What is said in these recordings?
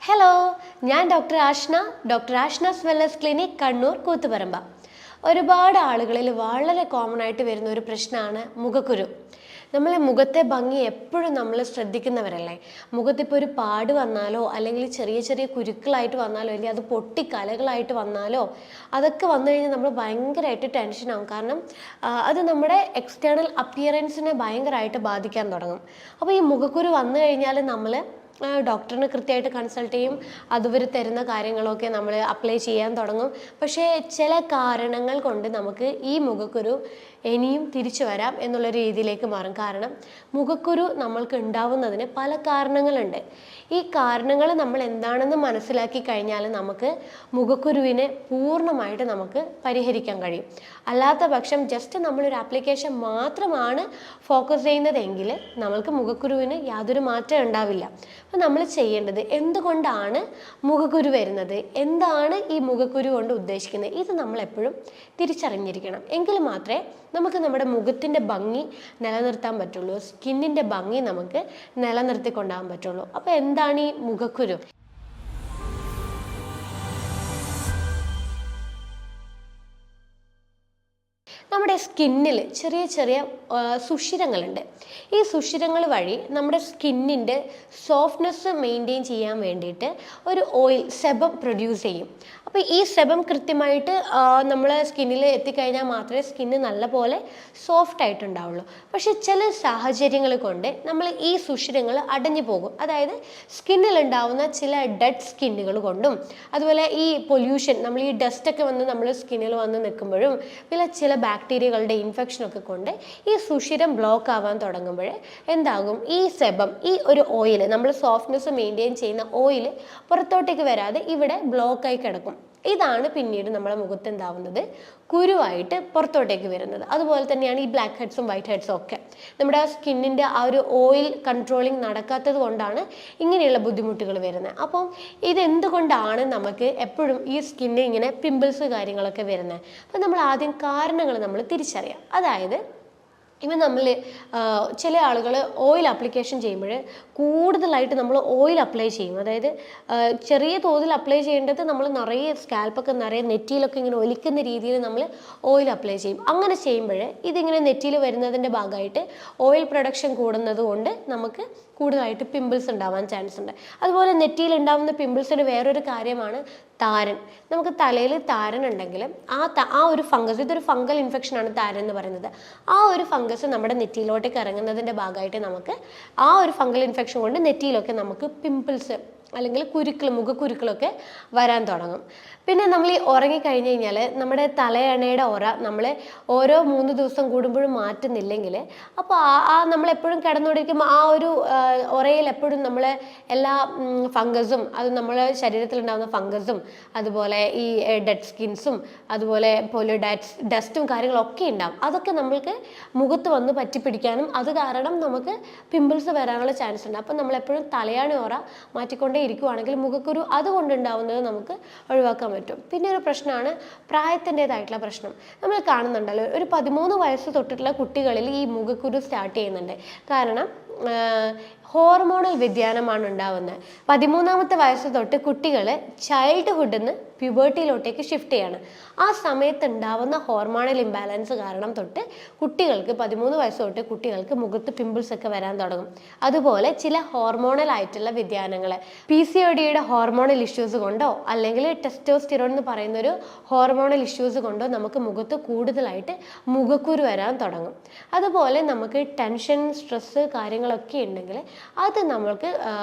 Hello, ഞാൻ doctor Ashna's wellness clinic, Kannur, Koothuparamba. ഒരുപാട് ആളുകളിൽ വളരെ കോമൺ ആയിട്ട് വരുന്ന ഒരു പ്രശ്നമാണ് മുഖക്കുരു. നമ്മളെ മുഖത്തെ ഭംഗി എപ്പോഴും നമ്മൾ ശ്രദ്ധിക്കുന്നവരല്ലേ. മുഖത്തിപ്പോൾ ഒരു പാട് വന്നാലോ, അല്ലെങ്കിൽ ചെറിയ ചെറിയ കുരുക്കളായിട്ട് വന്നാലോ, അല്ലെങ്കിൽ അത് പൊട്ടിക്കലകളായിട്ട് വന്നാലോ, അതൊക്കെ വന്നു കഴിഞ്ഞാൽ നമ്മൾ ഭയങ്കരമായിട്ട് ടെൻഷനാകും. കാരണം അത് നമ്മുടെ എക്സ്റ്റേണൽ അപ്പിയറൻസിനെ ഭയങ്കരമായിട്ട് ബാധിക്കാൻ തുടങ്ങും. അപ്പോൾ ഈ മുഖക്കുരു വന്നു കഴിഞ്ഞാൽ നമ്മൾ ഡോക്ടറിനെ കൃത്യമായിട്ട് കൺസൾട്ട് ചെയ്യും. അതുവർ തരുന്ന കാര്യങ്ങളൊക്കെ നമ്മൾ അപ്ലൈ ചെയ്യാൻ തുടങ്ങും. പക്ഷേ ചില കാരണങ്ങൾ കൊണ്ട് നമുക്ക് ഈ മുഖക്കുരു ഇനിയും തിരിച്ചു വരാം എന്നുള്ള രീതിയിലേക്ക് മാറും. കാരണം മുഖക്കുരു നമ്മൾക്ക് ഉണ്ടാവുന്നതിന് പല കാരണങ്ങളുണ്ട്. ഈ കാരണങ്ങൾ നമ്മൾ എന്താണെന്ന് മനസ്സിലാക്കി കഴിഞ്ഞാൽ നമുക്ക് മുഖക്കുരുവിനെ പൂർണ്ണമായിട്ട് നമുക്ക് പരിഹരിക്കാൻ കഴിയും. അല്ലാത്ത പക്ഷം ജസ്റ്റ് നമ്മളൊരു ആപ്ലിക്കേഷൻ മാത്രമാണ് ഫോക്കസ് ചെയ്യുന്നതെങ്കിൽ നമ്മൾക്ക് മുഖക്കുരുവിന് യാതൊരു മാറ്റം ഉണ്ടാവില്ല. അപ്പം നമ്മൾ ചെയ്യേണ്ടത്, എന്തുകൊണ്ടാണ് മുഖക്കുരു വരുന്നത്, എന്താണ് ഈ മുഖക്കുരു കൊണ്ട് ഉദ്ദേശിക്കുന്നത്, ഇത് നമ്മളെപ്പോഴും തിരിച്ചറിഞ്ഞിരിക്കണം. എങ്കിൽ മാത്രമേ നമുക്ക് നമ്മുടെ മുഖത്തിൻ്റെ ഭംഗി നിലനിർത്താൻ പറ്റുള്ളൂ, സ്കിന്നിൻ്റെ ഭംഗി നമുക്ക് നിലനിർത്തിക്കൊണ്ടാകാൻ പറ്റുള്ളൂ. അപ്പോൾ എന്താണ് ഈ മുഖക്കുരു? നമ്മുടെ സ്കിന്നിൽ ചെറിയ ചെറിയ സുഷിരങ്ങളുണ്ട്. ഈ സുഷിരങ്ങൾ വഴി നമ്മുടെ സ്കിന്നിൻ്റെ സോഫ്റ്റ്നെസ് മെയിൻറ്റെയിൻ ചെയ്യാൻ വേണ്ടിയിട്ട് ഒരു ഓയിൽ സെബം പ്രൊഡ്യൂസ് ചെയ്യും. അപ്പോൾ ഈ സെബം കൃത്യമായിട്ട് നമ്മളെ സ്കിന്നിൽ എത്തിക്കഴിഞ്ഞാൽ മാത്രമേ സ്കിന്ന് നല്ലപോലെ സോഫ്റ്റ് ആയിട്ടുണ്ടാവുള്ളൂ. പക്ഷെ ചില സാഹചര്യങ്ങൾ കൊണ്ട് നമ്മൾ ഈ സുഷിരങ്ങൾ അടഞ്ഞു പോകും. അതായത് സ്കിന്നിലുണ്ടാവുന്ന ചില ഡെഡ് സ്കിന്നുകൾ കൊണ്ടും, അതുപോലെ ഈ പൊല്യൂഷൻ, നമ്മൾ ഈ ഡസ്റ്റൊക്കെ വന്ന് നമ്മൾ സ്കിന്നിൽ വന്ന് നിൽക്കുമ്പോഴും, പിന്നെ ചില ബാക്ടീരിയകളുടെ ഇൻഫെക്ഷനൊക്കെ കൊണ്ട് ഈ സുഷിരം ബ്ലോക്ക് ആവാൻ തുടങ്ങുമ്പോൾ എന്താകും, ഈ സെബം, ഈ ഒരു ഓയിൽ, നമ്മൾ സോഫ്റ്റ്നെസ് മെയിൻറ്റെയിൻ ചെയ്യുന്ന ഓയിൽ പുറത്തോട്ടേക്ക് വരാതെ ഇവിടെ ബ്ലോക്കായി കിടക്കും. ഇതാണ് പിന്നീട് നമ്മുടെ മുഖത്ത് എന്താവുന്നത്, കുരുവായിട്ട് പുറത്തോട്ടേക്ക് വരുന്നത്. അതുപോലെ തന്നെയാണ് ഈ ബ്ലാക്ക് ഹെഡ്സും വൈറ്റ് ഹെഡ്സും ഒക്കെ. നമ്മുടെ സ്കിന്നിൻ്റെ ആ ഒരു ഓയിൽ കൺട്രോളിങ് നടക്കാത്തത് കൊണ്ടാണ് ഇങ്ങനെയുള്ള ബുദ്ധിമുട്ടുകൾ വരുന്നത്. അപ്പം ഇതെന്തുകൊണ്ടാണ് നമുക്ക് എപ്പോഴും ഈ സ്കിന്നിൽ ഇങ്ങനെ പിമ്പിൾസ് കാര്യങ്ങളൊക്കെ വരുന്നത്? അപ്പം നമ്മൾ ആദ്യം കാരണങ്ങൾ നമ്മൾ തിരിച്ചറിയാം. അതായത് ഇവൻ നമ്മൾ ചില ആളുകൾ ഓയിൽ അപ്ലിക്കേഷൻ ചെയ്യുമ്പോൾ കൂടുതലായിട്ട് നമ്മൾ ഓയിൽ അപ്ലൈ ചെയ്യും. അതായത് ചെറിയ തോതിൽ അപ്ലൈ ചെയ്യേണ്ടത് നമ്മൾ നിറയെ സ്കാൽപ്പൊക്കെ നിറയെ നെറ്റിയിലൊക്കെ ഇങ്ങനെ ഒലിക്കുന്ന രീതിയിൽ നമ്മൾ ഓയിൽ അപ്ലൈ ചെയ്യും. അങ്ങനെ ചെയ്യുമ്പോൾ ഇതിങ്ങനെ നെറ്റിയിൽ വരുന്നതിൻ്റെ ഭാഗമായിട്ട് ഓയിൽ പ്രൊഡക്ഷൻ കൂടുന്നത് കൊണ്ട് നമുക്ക് കൂടുതലായിട്ട് പിമ്പിൾസ് ഉണ്ടാവാൻ ചാൻസ് ഉണ്ട്. അതുപോലെ നെറ്റിയിൽ ഉണ്ടാകുന്ന പിമ്പിൾസിന് വേറൊരു കാര്യമാണ് താരൻ. നമുക്ക് തലയിൽ താരൻ ഉണ്ടെങ്കിൽ ആ ഒരു ഫംഗസ്, ഇതൊരു ഫംഗൽ ഇൻഫെക്ഷനാണ് താരൻ എന്ന് പറയുന്നത്. ആ ഒരു ഫംഗസ് നമ്മുടെ നെറ്റിയിലോട്ടേക്ക് ഇറങ്ങുന്നതിൻ്റെ ഭാഗമായിട്ട് നമുക്ക് ആ ഒരു ഫംഗൽ ഇൻഫെക്ഷൻ കൊണ്ട് നെറ്റിയിലൊക്കെ നമുക്ക് പിമ്പിൾസ് അല്ലെങ്കിൽ മുഖക്കുരുക്കളൊക്കെ വരാൻ തുടങ്ങും. പിന്നെ നമ്മൾ ഈ ഉറങ്ങിക്കഴിഞ്ഞ് കഴിഞ്ഞാൽ നമ്മുടെ തലയണയുടെ ഉറ നമ്മൾ ഓരോ 3 ദിവസം കൂടുമ്പോഴും മാറ്റുന്നില്ലെങ്കിൽ, അപ്പോൾ നമ്മളെപ്പോഴും കിടന്നുകൊണ്ടിരിക്കുമ്പോൾ ആ ഒരു ഉറയിൽ എപ്പോഴും നമ്മളെ എല്ലാ ഫംഗസും, അത് നമ്മളെ ശരീരത്തിലുണ്ടാകുന്ന ഫംഗസും, അതുപോലെ ഈ ഡെഡ് സ്കിൻസും, അതുപോലെ ഡസ്റ്റും കാര്യങ്ങളൊക്കെ ഉണ്ടാകും. അതൊക്കെ നമ്മൾക്ക് മുഖത്ത് വന്ന് പറ്റിപ്പിടിക്കാനും അത് കാരണം നമുക്ക് പിമ്പിൾസ് വരാനുള്ള ചാൻസ് ഉണ്ട്. അപ്പം നമ്മളെപ്പോഴും തലയാണി ഉറ മാറ്റിക്കൊണ്ടേ ഇരിക്കുവാണെങ്കിൽ മുഖക്കുരു അതുകൊണ്ടുണ്ടാവുന്നത് നമുക്ക് ഒഴിവാക്കാൻ പറ്റും. പിന്നെ ഒരു പ്രശ്നമാണ് പ്രായത്തിൻ്റെതായിട്ടുള്ള പ്രശ്നം. നമ്മൾ കാണുന്നുണ്ടല്ലോ, ഒരു 13 വയസ്സ് തൊട്ടിട്ടുള്ള കുട്ടികളിൽ ഈ മുഖക്കുരു സ്റ്റാർട്ട് ചെയ്യുന്നുണ്ട്. കാരണം ഹോർമോണൽ വ്യതിയാനമാണ് ഉണ്ടാവുന്നത്. 13ാമത്തെ വയസ്സ് തൊട്ട് കുട്ടികൾ ചൈൽഡ്ഹുഡിൽ നിന്ന് പ്യൂബർട്ടിയിലോട്ടേക്ക് ഷിഫ്റ്റ് ചെയ്യാണ്. ആ സമയത്ത് ഉണ്ടാവുന്ന ഹോർമോണൽ ഇംബാലൻസ് കാരണം തൊട്ട് കുട്ടികൾക്ക് 13 വയസ്സ് തൊട്ട് കുട്ടികൾക്ക് മുഖത്ത് പിമ്പിൾസ് ഒക്കെ വരാൻ തുടങ്ങും. അതുപോലെ ചില ഹോർമോണൽ ആയിട്ടുള്ള വ്യതിയാനങ്ങൾ, PCODയുടെ ഹോർമോണൽ ഇഷ്യൂസ് കൊണ്ടോ അല്ലെങ്കിൽ ടെസ്റ്റോസ്റ്റിറോൺ എന്ന് പറയുന്ന ഒരു ഹോർമോണൽ ഇഷ്യൂസ് കൊണ്ടോ നമുക്ക് മുഖത്ത് കൂടുതലായിട്ട് മുഖക്കുരു വരാൻ തുടങ്ങും. അതുപോലെ നമുക്ക് ടെൻഷൻ, സ്ട്രെസ്സ് കാര്യങ്ങളൊക്കെ ഉണ്ടെങ്കിൽ അത് നമ്മൾക്ക്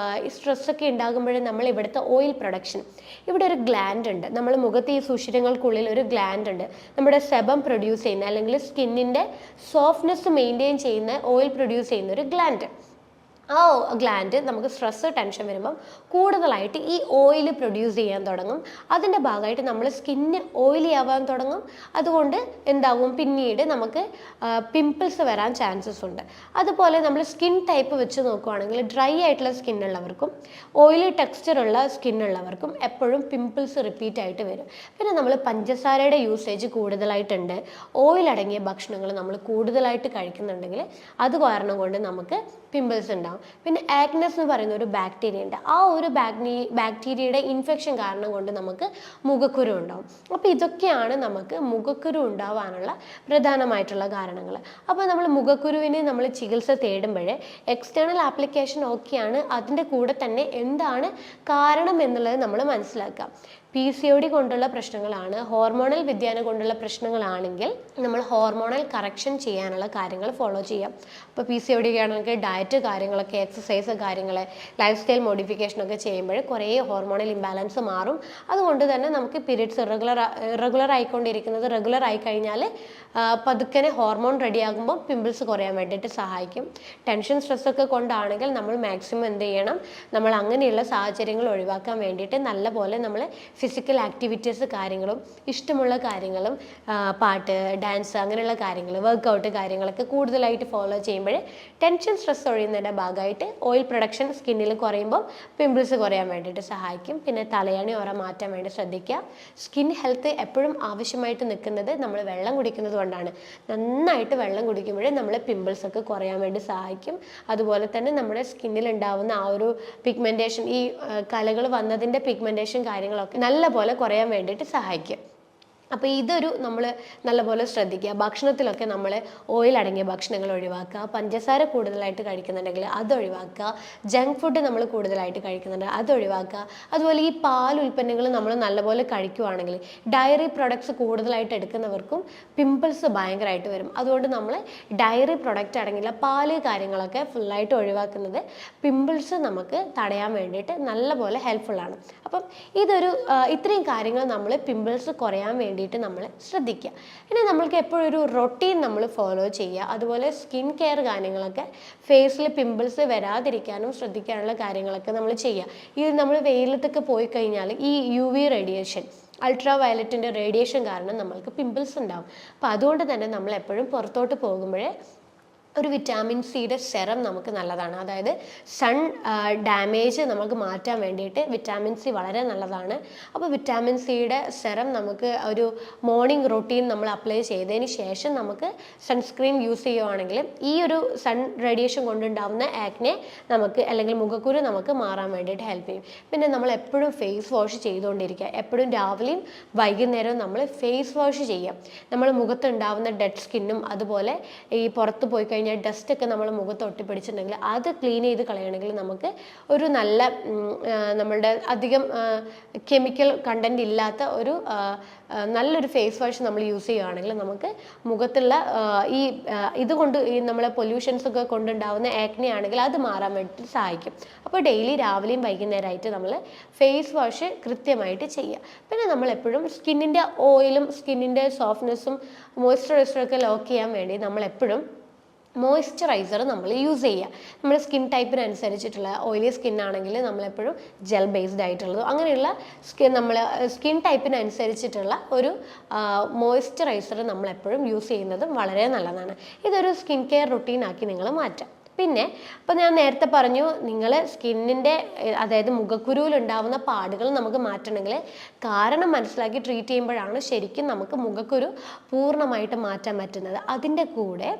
സ്ട്രെസ്സൊക്കെ ഉണ്ടാകുമ്പോഴേ നമ്മൾ ഇവിടുത്തെ ഓയിൽ പ്രൊഡക്ഷൻ, ഇവിടെ ഒരു ഗ്ലാൻഡ് ഉണ്ട്, നമ്മൾ മുഖത്ത് ഈ സുഷിരങ്ങൾക്കുള്ളിൽ ഒരു ഗ്ലാൻഡ് ഉണ്ട്, നമ്മുടെ സെബം പ്രൊഡ്യൂസ് ചെയ്യുന്ന അല്ലെങ്കിൽ സ്കിന്നിൻ്റെ സോഫ്റ്റ്നെസ് മെയിൻറ്റെയിൻ ചെയ്യുന്ന ഓയിൽ പ്രൊഡ്യൂസ് ചെയ്യുന്ന ഒരു ഗ്ലാൻഡ്. ആ ഗ്ലാൻഡ് നമുക്ക് സ്ട്രെസ്, ടെൻഷൻ വരുമ്പം കൂടുതലായിട്ട് ഈ ഓയിൽ പ്രൊഡ്യൂസ് ചെയ്യാൻ തുടങ്ങും. അതിൻ്റെ ഭാഗമായിട്ട് നമ്മൾ സ്കിന്ന് ഓയിലി ആവാൻ തുടങ്ങും. അതുകൊണ്ട് എന്താകും, പിന്നീട് നമുക്ക് പിമ്പിൾസ് വരാൻ ചാൻസസ് ഉണ്ട്. അതുപോലെ നമ്മൾ സ്കിൻ ടൈപ്പ് വെച്ച് നോക്കുകയാണെങ്കിൽ ഡ്രൈ ആയിട്ടുള്ള സ്കിന്നുള്ളവർക്കും ഓയിലി ടെക്സ്ചറുള്ള സ്കിന്നുള്ളവർക്കും എപ്പോഴും പിമ്പിൾസ് റിപ്പീറ്റ് ആയിട്ട് വരും. പിന്നെ നമ്മൾ പഞ്ചസാരയുടെ യൂസേജ് കൂടുതലായിട്ടുണ്ട്, ഓയിൽ അടങ്ങിയ ഭക്ഷണങ്ങൾ നമ്മൾ കൂടുതലായിട്ട് കഴിക്കുന്നുണ്ടെങ്കിൽ അത് കാരണം കൊണ്ട് നമുക്ക് പിമ്പിൾസ് ഉണ്ടാകും. പിന്നെ ആക്നസ് എന്ന് പറയുന്ന ഒരു ബാക്ടീരിയ ഉണ്ട്. ആ ഒരു ബാക്ടീരിയയുടെ ഇൻഫെക്ഷൻ കാരണം കൊണ്ട് നമുക്ക് മുഖക്കുരു ഉണ്ടാവും. അപ്പോൾ ഇതൊക്കെയാണ് നമുക്ക് മുഖക്കുരു ഉണ്ടാവാനുള്ള പ്രധാനമായിട്ടുള്ള കാരണങ്ങൾ. അപ്പോൾ നമ്മൾ മുഖക്കുരുവിന് നമ്മൾ ചികിത്സ തേടുമ്പോഴേ എക്സ്റ്റേണൽ ആപ്ലിക്കേഷൻ ഓക്കെയാണ്, അതിൻ്റെ കൂടെ തന്നെ എന്താണ് കാരണം എന്നുള്ളത് നമ്മൾ മനസ്സിലാക്കാം. PCOD കൊണ്ടുള്ള പ്രശ്നങ്ങളാണ്, ഹോർമോണൽ വ്യതിയാനം കൊണ്ടുള്ള പ്രശ്നങ്ങളാണെങ്കിൽ നമ്മൾ ഹോർമോണൽ കറക്ഷൻ ചെയ്യാനുള്ള കാര്യങ്ങൾ ഫോളോ ചെയ്യാം. അപ്പോൾ PCOD ആണെങ്കിൽ ഡയറ്റ് കാര്യങ്ങളൊക്കെ, എക്സസൈസ് കാര്യങ്ങൾ, ലൈഫ് സ്റ്റൈൽ മോഡിഫിക്കേഷനൊക്കെ ചെയ്യുമ്പോൾ കുറേ ഹോർമോണൽ ഇംബാലൻസ് മാറും. അതുകൊണ്ട് തന്നെ നമുക്ക് പീരിയഡ്സ് ഇറഗുലർ ആയിക്കൊണ്ടിരിക്കുന്നത് റെഗുലർ ആയി കഴിഞ്ഞാൽ പതുക്കനെ ഹോർമോൺ റെഡിയാകുമ്പോൾ പിമ്പിൾസ് കുറയാൻ വേണ്ടിയിട്ട് സഹായിക്കും. ടെൻഷൻ സ്ട്രെസ്സൊക്കെ കൊണ്ടാണെങ്കിൽ നമ്മൾ മാക്സിമം എന്ത് ചെയ്യണം, നമ്മൾ അങ്ങനെയുള്ള സാഹചര്യങ്ങൾ ഒഴിവാക്കാൻ വേണ്ടിയിട്ട് നല്ല പോലെ നമ്മൾ ഫിസിക്കൽ ആക്ടിവിറ്റീസ് കാര്യങ്ങളും ഇഷ്ടമുള്ള കാര്യങ്ങളും പാട്ട്, ഡാൻസ് അങ്ങനെയുള്ള കാര്യങ്ങൾ, വർക്കൗട്ട് കാര്യങ്ങളൊക്കെ കൂടുതലായിട്ട് ഫോളോ ചെയ്യുമ്പോൾ ടെൻഷൻ സ്ട്രെസ് ഒഴിയുന്നതിൻ്റെ ഭാഗമായിട്ട് ഓയിൽ പ്രൊഡക്ഷൻ സ്കിന്നിൽ കുറയുമ്പോൾ പിമ്പിൾസ് കുറയാൻ വേണ്ടിയിട്ട് സഹായിക്കും. പിന്നെ തലയണി ഓറ മാറ്റാൻ വേണ്ടി ശ്രദ്ധിക്കുക. സ്കിൻ ഹെൽത്ത് എപ്പോഴും ആവശ്യമായിട്ട് നിൽക്കുന്നത് നമ്മൾ വെള്ളം കുടിക്കുന്നത് കൊണ്ടാണ്. നന്നായിട്ട് വെള്ളം കുടിക്കുമ്പോൾ നമ്മൾ പിമ്പിൾസ് ഒക്കെ കുറയാൻ വേണ്ടി സഹായിക്കും. അതുപോലെ തന്നെ നമ്മുടെ സ്കിന്നിൽ ഉണ്ടാവുന്ന ആ ഒരു പിഗ്മെൻറ്റേഷൻ, ഈ കലകൾ വന്നതിൻ്റെ പിഗ്മെൻറ്റേഷൻ കാര്യങ്ങളൊക്കെ നല്ല പോലെ കുറയാൻ വേണ്ടിയിട്ട് സഹായിക്കും. അപ്പോൾ ഇതൊരു നമ്മൾ നല്ലപോലെ ശ്രദ്ധിക്കുക. ഭക്ഷണത്തിലൊക്കെ നമ്മൾ ഓയിൽ അടങ്ങിയ ഭക്ഷണങ്ങൾ ഒഴിവാക്കുക, പഞ്ചസാര കൂടുതലായിട്ട് കഴിക്കുന്നുണ്ടെങ്കിൽ അത് ഒഴിവാക്കുക, ജങ്ക് ഫുഡ് നമ്മൾ കൂടുതലായിട്ട് കഴിക്കുന്നുണ്ടെങ്കിൽ അത് ഒഴിവാക്കുക. അതുപോലെ ഈ പാൽ ഉൽപ്പന്നങ്ങൾ നമ്മൾ നല്ലപോലെ കഴിക്കുകയാണെങ്കിൽ, ഡയറി പ്രൊഡക്ട്സ് കൂടുതലായിട്ട് എടുക്കുന്നവർക്കും പിമ്പിൾസ് ഭയങ്കരമായിട്ട് വരും. അതുകൊണ്ട് നമ്മൾ ഡയറി പ്രൊഡക്റ്റ് അടങ്ങിയുള്ള പാല് കാര്യങ്ങളൊക്കെ ഫുള്ളായിട്ട് ഒഴിവാക്കുന്നത് പിമ്പിൾസ് നമുക്ക് തടയാൻ വേണ്ടിയിട്ട് നല്ലപോലെ ഹെൽപ്ഫുള്ളാണ്. അപ്പം ഇത്രയും കാര്യങ്ങൾ നമ്മൾ പിമ്പിൾസ് കുറയാൻ വേണ്ടി നമ്മൾ ശ്രദ്ധിക്കുക. പിന്നെ നമ്മൾക്ക് എപ്പോഴും ഒരു റൊട്ടീൻ നമ്മൾ ഫോളോ ചെയ്യുക. അതുപോലെ സ്കിൻ കെയർ കാര്യങ്ങളൊക്കെ, ഫേസിൽ പിമ്പിൾസ് വരാതിരിക്കാനും ശ്രദ്ധിക്കാനുള്ള കാര്യങ്ങളൊക്കെ നമ്മൾ ചെയ്യുക. ഈ നമ്മൾ വെയിലത്തൊക്കെ പോയി കഴിഞ്ഞാൽ ഈ UV റേഡിയേഷൻ, അൾട്രാ വയലറ്റിൻ്റെ റേഡിയേഷൻ കാരണം നമ്മൾക്ക് പിമ്പിൾസ് ഉണ്ടാവും. അപ്പോൾ അതുകൊണ്ട് തന്നെ നമ്മൾ എപ്പോഴും പുറത്തോട്ട് പോകുമ്പോഴേ ഒരു വിറ്റാമിൻ സിയുടെ സെറം നമുക്ക് നല്ലതാണ്. അതായത് സൺ ഡാമേജ് നമുക്ക് മാറ്റാൻ വേണ്ടിയിട്ട് വിറ്റാമിൻ സി വളരെ നല്ലതാണ്. അപ്പോൾ വിറ്റാമിൻ സിയുടെ സെറം നമുക്ക് ഒരു മോർണിംഗ് റൊട്ടീൻ നമ്മൾ അപ്ലൈ ചെയ്തതിന് ശേഷം നമുക്ക് സൺസ്ക്രീൻ യൂസ് ചെയ്യുവാണെങ്കിൽ ഈ ഒരു സൺ റേഡിയേഷൻ കൊണ്ടുണ്ടാവുന്ന ആക്നെ നമുക്ക്, അല്ലെങ്കിൽ മുഖക്കുരു നമുക്ക് മാറാൻ വേണ്ടിയിട്ട് ഹെൽപ്പ് ചെയ്യും. പിന്നെ നമ്മൾ എപ്പോഴും ഫേസ് വാഷ് ചെയ്തുകൊണ്ടിരിക്കുക. എപ്പോഴും രാവിലെയും വൈകുന്നേരവും നമ്മൾ ഫേസ് വാഷ് ചെയ്യാം. നമ്മൾ മുഖത്തുണ്ടാവുന്ന ഡെഡ് സ്കിന്നും അതുപോലെ ഈ പുറത്ത് പോയി കഴിഞ്ഞാൽ ഡസ്റ്റൊക്കെ നമ്മൾ മുഖത്ത് ഒട്ടിപ്പിടിച്ചിട്ടുണ്ടെങ്കിൽ അത് ക്ലീൻ ചെയ്ത് കളയണമെങ്കിൽ നമുക്ക് ഒരു നല്ല നമ്മളുടെ അധികം കെമിക്കൽ കണ്ടന്റ് ഇല്ലാത്ത ഒരു നല്ലൊരു ഫേസ് വാഷ് നമ്മൾ യൂസ് ചെയ്യുകയാണെങ്കിൽ നമുക്ക് മുഖത്തുള്ള ഇതുകൊണ്ട് ഈ നമ്മളെ പൊല്യൂഷൻസ് ഒക്കെ കൊണ്ടുണ്ടാവുന്ന ആക്നെ ആണെങ്കിൽ അത് മാറാൻ വേണ്ടി സഹായിക്കും. അപ്പോൾ ഡെയിലി രാവിലെയും വൈകുന്നേരമായിട്ട് നമ്മൾ ഫേസ് വാഷ് കൃത്യമായിട്ട് ചെയ്യുക. പിന്നെ നമ്മൾ എപ്പോഴും സ്കിന്നിൻ്റെ ഓയിലും സ്കിന്നിൻ്റെ സോഫ്റ്റ്നെസ്സും മോയ്സ്ചറൈസറും ഒക്കെ ലോക്ക് ചെയ്യാൻ വേണ്ടി നമ്മൾ എപ്പോഴും മോയ്സ്ചറൈസർ നമ്മൾ യൂസ് ചെയ്യുക. നമ്മുടെ സ്കിൻ ടൈപ്പിനനുസരിച്ചിട്ടുള്ള ഓയിലി സ്കിൻ ആണെങ്കിൽ നമ്മളെപ്പോഴും ജെൽ ബേസ്ഡ് ആയിട്ടുള്ളതും അങ്ങനെയുള്ള സ്കിൻ ടൈപ്പിനനുസരിച്ചിട്ടുള്ള ഒരു മോയ്സ്ചറൈസർ നമ്മളെപ്പോഴും യൂസ് ചെയ്യുന്നതും വളരെ നല്ലതാണ്. ഇതൊരു സ്കിൻ കെയർ റുട്ടീനാക്കി നിങ്ങൾ മാറ്റാം. പിന്നെ അപ്പോൾ ഞാൻ നേരത്തെ പറഞ്ഞു, നിങ്ങൾ സ്കിന്നിൻ്റെ അതായത് മുഖക്കുരുവിലുണ്ടാവുന്ന പാടുകൾ നമുക്ക് മാറ്റണമെങ്കിൽ കാരണം മനസ്സിലാക്കി ട്രീറ്റ് ചെയ്യുമ്പോഴാണ് ശരിക്കും നമുക്ക് മുഖക്കുരു പൂർണ്ണമായിട്ട് മാറ്റാൻ പറ്റുന്നത്. അതിൻ്റെ കൂടെ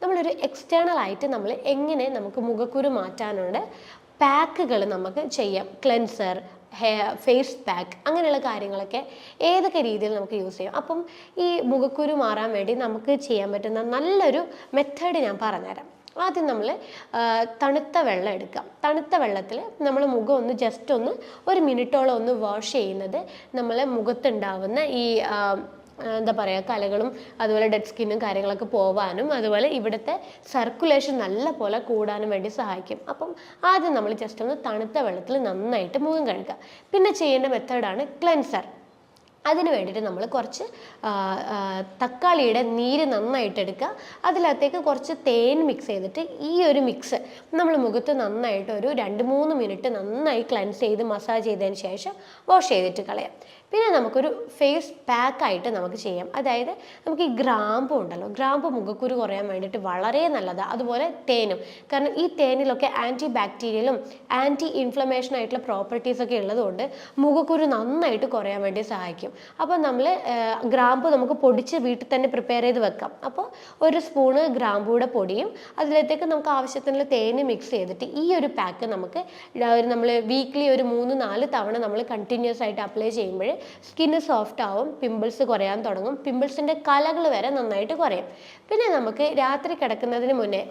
നമ്മളൊരു എക്സ്റ്റേണൽ ആയിട്ട് നമ്മൾ എങ്ങനെ നമുക്ക് മുഖക്കുരു മാറ്റാനുണ്ട് പാക്കുകൾ നമുക്ക് ചെയ്യാം. ക്ലെൻസർ, ഫേസ് പാക്ക് അങ്ങനെയുള്ള കാര്യങ്ങളൊക്കെ ഏതൊക്കെ രീതിയിൽ നമുക്ക് യൂസ് ചെയ്യാം. അപ്പം ഈ മുഖക്കുരു മാറാൻ വേണ്ടി നമുക്ക് ചെയ്യാൻ പറ്റുന്ന നല്ലൊരു മെത്തേഡ് ഞാൻ പറഞ്ഞുതരാം. ആദ്യം നമ്മൾ തണുത്ത വെള്ളം എടുക്കാം. തണുത്ത വെള്ളത്തിൽ നമ്മൾ മുഖം ഒന്ന് ജസ്റ്റ് ഒന്ന് ഒരു മിനിറ്റോളം ഒന്ന് വാഷ് ചെയ്യുന്നത് നമ്മൾ മുഖത്തുണ്ടാവുന്ന ഈ എന്താ പറയുക കലകളും അതുപോലെ ഡെഡ് സ്കിന്നും കാര്യങ്ങളൊക്കെ പോവാനും അതുപോലെ ഇവിടുത്തെ സർക്കുലേഷൻ നല്ല പോലെ കൂടാനും വേണ്ടി സഹായിക്കും. അപ്പം ആദ്യം നമ്മൾ ജസ്റ്റ് ഒന്ന് തണുത്ത വെള്ളത്തിൽ നന്നായിട്ട് മുഖം കഴുകുക. പിന്നെ ചെയ്യേണ്ട മെത്തേഡാണ് ക്ലെൻസർ. അതിന് വേണ്ടിയിട്ട് നമ്മൾ കുറച്ച് തക്കാളിയുടെ നീര് നന്നായിട്ട് എടുക്കുക. അതിനകത്തേക്ക് കുറച്ച് തേൻ മിക്സ് ചെയ്തിട്ട് ഈ ഒരു മിക്സ് നമ്മൾ മുഖത്ത് നന്നായിട്ട് ഒരു 2-3 മിനിറ്റ് നന്നായി ക്ലെൻസ് ചെയ്ത് മസാജ് ചെയ്തതിന് ശേഷം വാഷ് ചെയ്തിട്ട് കളയാം. പിന്നെ നമുക്കൊരു ഫേസ് പാക്കായിട്ട് നമുക്ക് ചെയ്യാം. അതായത് നമുക്ക് ഈ ഗ്രാമ്പു ഉണ്ടല്ലോ, ഗ്രാമ്പു മുഖക്കുരു കുറയാൻ വേണ്ടിയിട്ട് വളരെ നല്ലതാണ്. അതുപോലെ തേനും, കാരണം ഈ തേനിലൊക്കെ ആൻറ്റി ബാക്ടീരിയലും ആൻറ്റി ഇൻഫ്ലമേഷൻ ആയിട്ടുള്ള പ്രോപ്പർട്ടീസൊക്കെ ഉള്ളതുകൊണ്ട് മുഖക്കുരു നന്നായിട്ട് കുറയാൻ വേണ്ടി സഹായിക്കും. അപ്പോൾ നമ്മൾ ഗ്രാമ്പു നമുക്ക് പൊടിച്ച് വീട്ടിൽ തന്നെ പ്രിപ്പയർ ചെയ്ത് വെക്കാം. അപ്പോൾ ഒരു സ്പൂണ് ഗ്രാമ്പൂടെ പൊടിയും അതിലേക്ക് നമുക്ക് ആവശ്യത്തിനുള്ള തേന് മിക്സ് ചെയ്തിട്ട് ഈ ഒരു പാക്ക് നമുക്ക് നമ്മൾ വീക്ക്ലി ഒരു 3-4 തവണ നമ്മൾ കണ്ടിന്യൂസ് ആയിട്ട് അപ്ലൈ ചെയ്യുമ്പോൾ സ്കിന്ന് സോഫ്റ്റ് ആവും, പിമ്പിൾസ് കുറയാൻ തുടങ്ങും, പിമ്പിൾസിൻ്റെ കലകൾ വരെ നന്നായിട്ട് കുറയും. പിന്നെ നമുക്ക് രാത്രി കിടക്കുന്നതിന് മുന്നേ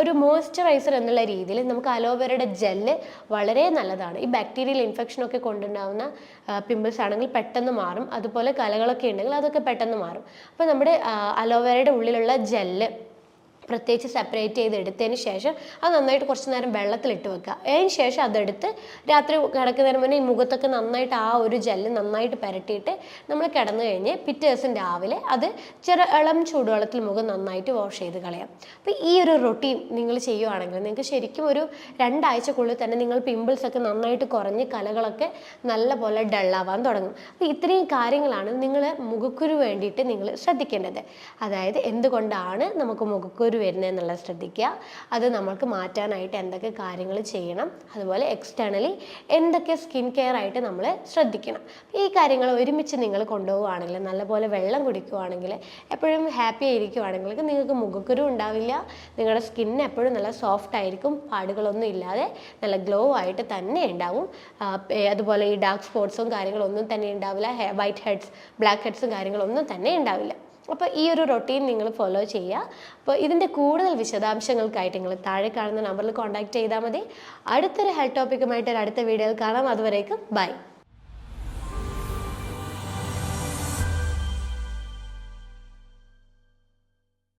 ഒരു മോയ്സ്ചറൈസർ എന്നുള്ള രീതിയിൽ നമുക്ക് അലോവേരയുടെ ജെല്ല് വളരെ നല്ലതാണ്. ഈ ബാക്ടീരിയൽ ഇൻഫെക്ഷനൊക്കെ കൊണ്ടുണ്ടാവുന്ന പിമ്പിൾസ് ആണെങ്കിൽ പെട്ടെന്ന് മാറും, അതുപോലെ കലകളൊക്കെ ഉണ്ടെങ്കിൽ അതൊക്കെ പെട്ടെന്ന് മാറും. അപ്പോൾ നമ്മുടെ അലോവേരയുടെ ഉള്ളിലുള്ള ജെല്ല് പ്രത്യേകിച്ച് സെപ്പറേറ്റ് ചെയ്ത് എടുത്തതിന് ശേഷം അത് നന്നായിട്ട് കുറച്ച് നേരം വെള്ളത്തിലിട്ട് വെക്കുക. അതിന് ശേഷം അതെടുത്ത് രാത്രി കിടക്കുന്നതിന് മുന്നേ ഈ മുഖത്തൊക്കെ നന്നായിട്ട് ആ ഒരു ജെല്ല് നന്നായിട്ട് പുരട്ടിയിട്ട് നമ്മൾ കിടന്നു കഴിഞ്ഞ് പിറ്റേ ദിവസം രാവിലെ അത് ഇളം ചൂടുവെള്ളത്തിൽ മുഖം നന്നായിട്ട് വാഷ് ചെയ്ത് കളയാം. അപ്പോൾ ഈ ഒരു റൊട്ടീൻ നിങ്ങൾ ചെയ്യുവാണെങ്കിൽ നിങ്ങൾക്ക് ശരിക്കും ഒരു 2 ആഴ്ചക്കുള്ളിൽ തന്നെ നിങ്ങൾ പിമ്പിൾസൊക്കെ നന്നായിട്ട് കുറഞ്ഞ് കലകളൊക്കെ നല്ല പോലെ ഡള്ളാവാൻ തുടങ്ങും. അപ്പോൾ ഇത്രയും കാര്യങ്ങളാണ് നിങ്ങൾ മുഖക്കുരു വേണ്ടിയിട്ട് നിങ്ങൾ ശ്രദ്ധിക്കേണ്ടത്. അതായത് എന്തുകൊണ്ടാണ് നമുക്ക് മുഖക്കുരു വരുന്നതെന്നുള്ളത് ശ്രദ്ധിക്കുക, അത് നമ്മൾക്ക് മാറ്റാനായിട്ട് എന്തൊക്കെ കാര്യങ്ങൾ ചെയ്യണം, അതുപോലെ എക്സ്റ്റേണലി എന്തൊക്കെ സ്കിൻ കെയർ ആയിട്ട് നമ്മൾ ശ്രദ്ധിക്കണം. ഈ കാര്യങ്ങൾ ഒരുമിച്ച് നിങ്ങൾ കൊണ്ടുപോവുകയാണെങ്കിൽ, നല്ലപോലെ വെള്ളം കുടിക്കുകയാണെങ്കിൽ, എപ്പോഴും ഹാപ്പി ആയിരിക്കുവാണെങ്കിൽ നിങ്ങൾക്ക് മുഖക്കുരു ഉണ്ടാവില്ല, നിങ്ങളുടെ സ്കിൻ എപ്പോഴും നല്ല സോഫ്റ്റ് ആയിരിക്കും, പാടുകളൊന്നും ഇല്ലാതെ നല്ല ഗ്ലോ ആയിട്ട് തന്നെ ഉണ്ടാവും. അതുപോലെ ഈ ഡാർക്ക് സ്പോട്ട്സും കാര്യങ്ങളൊന്നും തന്നെ ഉണ്ടാവില്ല, വൈറ്റ് ഹെഡ്സ് ബ്ലാക്ക് ഹെഡ്സും കാര്യങ്ങളൊന്നും തന്നെ ഉണ്ടാവില്ല. അപ്പോൾ ഈ ഒരു റൊട്ടീൻ നിങ്ങൾ ഫോളോ ചെയ്യുക. അപ്പോൾ ഇതിൻ്റെ കൂടുതൽ വിശദാംശങ്ങൾക്കായിട്ട് നിങ്ങൾ താഴെ കാണുന്ന നമ്പറിൽ കോൺടാക്ട് ചെയ്താൽ മതി. അടുത്തൊരു ഹെൽത്ത് ടോപ്പിക്കുമായിട്ട് അടുത്ത വീഡിയോയിൽ കാണാം. അതുവരേക്കും ബൈ.